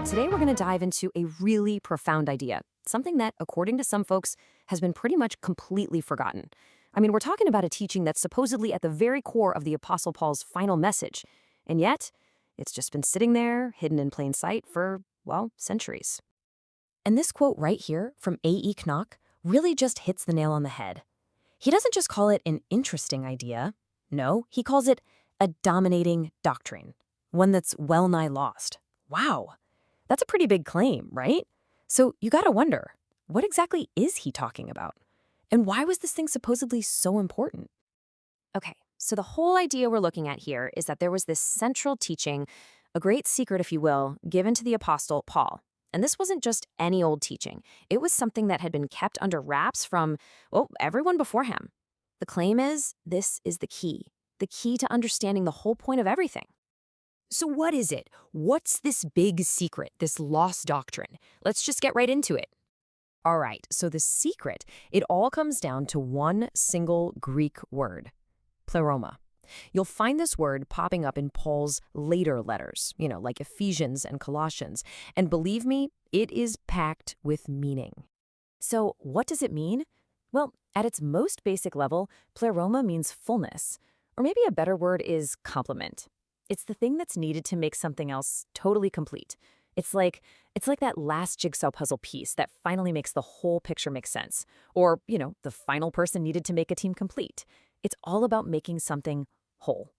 Today we're going to dive into a really profound idea, something that, according to some folks, has been pretty much completely forgotten. I mean, we're talking about a teaching that's supposedly at the very core of the Apostle Paul's final message, and yet it's just been sitting there, hidden in plain sight for, well, centuries. And this quote right here from A.E. Knoch really just hits the nail on the head. He doesn't just call it an interesting idea. No, he calls it a dominating doctrine, one that's well-nigh lost. Wow. That's a pretty big claim, right? So you gotta wonder, what exactly is he talking about? And why was this thing supposedly so important? Okay, so the whole idea we're looking at here is that there was this central teaching, a great secret, if you will, given to the Apostle Paul. And this wasn't just any old teaching. It was something that had been kept under wraps from, well, everyone before him. The claim is this is the key to understanding the whole point of everything. So what is it? What's this big secret, this lost doctrine? Let's just get right into it. All right, so the secret, it all comes down to one single Greek word, pleroma. You'll find this word popping up in Paul's later letters, like Ephesians and Colossians. And believe me, it is packed with meaning. So what does it mean? Well, at its most basic level, pleroma means fullness. Or maybe a better word is complement. It's the thing that's needed to make something else totally complete. It's like that last jigsaw puzzle piece that finally makes the whole picture make sense. Or, the final person needed to make a team complete. It's all about making something whole.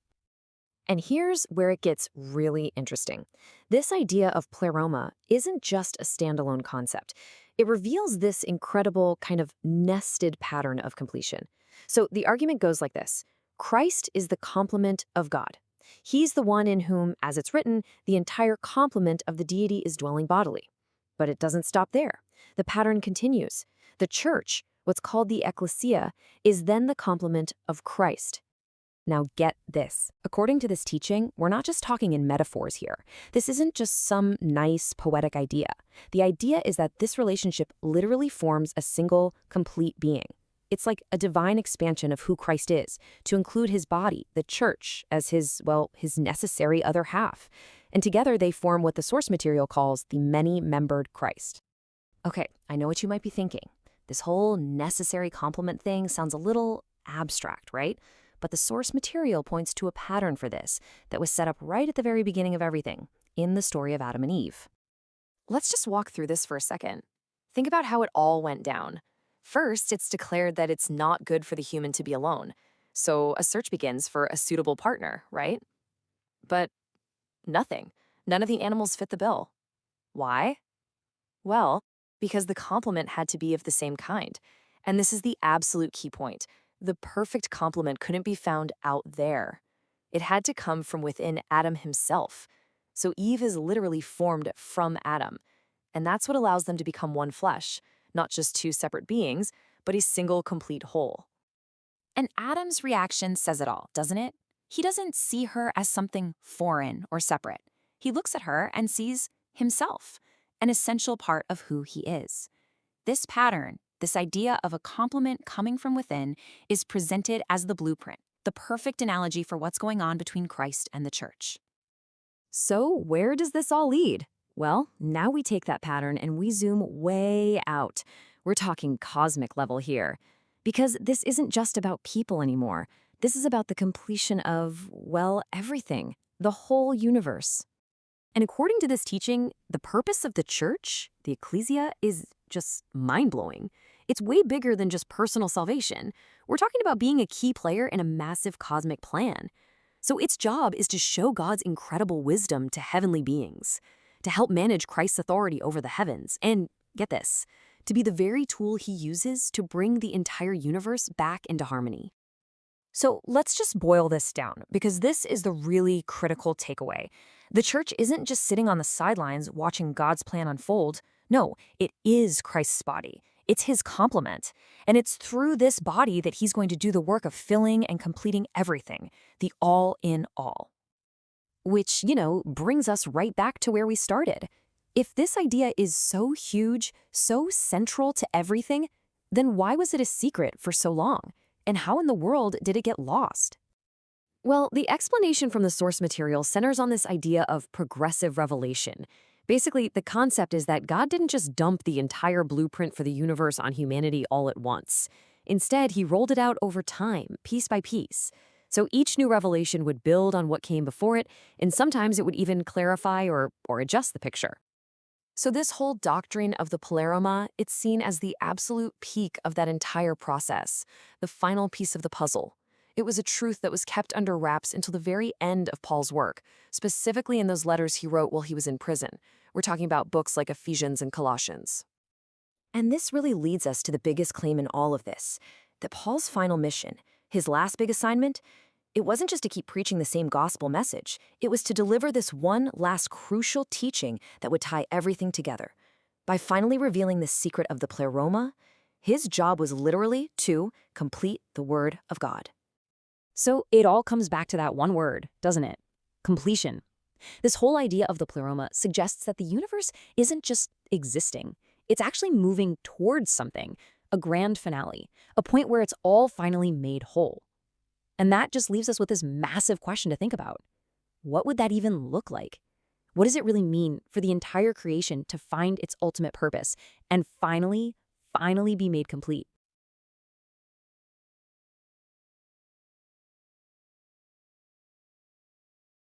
And here's where it gets really interesting. This idea of pleroma isn't just a standalone concept. It reveals this incredible kind of nested pattern of completion. So the argument goes like this. Christ is the complement of God. He's the one in whom, as it's written, the entire complement of the deity is dwelling bodily. But it doesn't stop there. The pattern continues. The church, what's called the ecclesia, is then the complement of Christ. Now get this. According to this teaching, we're not just talking in metaphors here. This isn't just some nice, poetic idea. The idea is that this relationship literally forms a single, complete being. It's like a divine expansion of who Christ is, to include his body, the church, as his necessary other half. And together they form what the source material calls the many-membered Christ. Okay, I know what you might be thinking. This whole necessary complement thing sounds a little abstract, right? But the source material points to a pattern for this that was set up right at the very beginning of everything, in the story of Adam and Eve. Let's just walk through this for a second. Think about how it all went down. First, it's declared that it's not good for the human to be alone. So a search begins for a suitable partner, right? But nothing. None of the animals fit the bill. Why? Well, because the complement had to be of the same kind. And this is the absolute key point. The perfect complement couldn't be found out there. It had to come from within Adam himself. So Eve is literally formed from Adam. And that's what allows them to become one flesh. Not just two separate beings, but a single complete whole. And Adam's reaction says it all, doesn't it? He doesn't see her as something foreign or separate. He looks at her and sees himself, an essential part of who he is. This pattern, this idea of a complement coming from within, is presented as the blueprint, the perfect analogy for what's going on between Christ and the church. So where does this all lead? Well, now we take that pattern and we zoom way out. We're talking cosmic level here. Because this isn't just about people anymore. This is about the completion of, well, everything, the whole universe. And according to this teaching, the purpose of the church, the ecclesia, is just mind-blowing. It's way bigger than just personal salvation. We're talking about being a key player in a massive cosmic plan. So its job is to show God's incredible wisdom to heavenly beings, to help manage Christ's authority over the heavens, and, get this, to be the very tool he uses to bring the entire universe back into harmony. So let's just boil this down, because this is the really critical takeaway. The church isn't just sitting on the sidelines watching God's plan unfold. No, it is Christ's body. It's his complement. And it's through this body that he's going to do the work of filling and completing everything, the all in all. Which, brings us right back to where we started. If this idea is so huge, so central to everything, then why was it a secret for so long? And how in the world did it get lost? Well, the explanation from the source material centers on this idea of progressive revelation, Basically, the concept is that God didn't just dump the entire blueprint for the universe on humanity all at once. Instead, he rolled it out over time, piece by piece. So each new revelation would build on what came before it, and sometimes it would even clarify or adjust the picture. So this whole doctrine of the Pleroma, it's seen as the absolute peak of that entire process, the final piece of the puzzle. It was a truth that was kept under wraps until the very end of Paul's work, specifically in those letters he wrote while he was in prison. We're talking about books like Ephesians and Colossians. And this really leads us to the biggest claim in all of this, that Paul's final mission, his last big assignment, it wasn't just to keep preaching the same gospel message. It was to deliver this one last crucial teaching that would tie everything together. By finally revealing the secret of the Pleroma, his job was literally to complete the Word of God. So it all comes back to that one word, doesn't it? Completion. This whole idea of the Pleroma suggests that the universe isn't just existing. It's actually moving towards something, a grand finale, a point where it's all finally made whole. And that just leaves us with this massive question to think about. What would that even look like? What does it really mean for the entire creation to find its ultimate purpose and finally be made complete?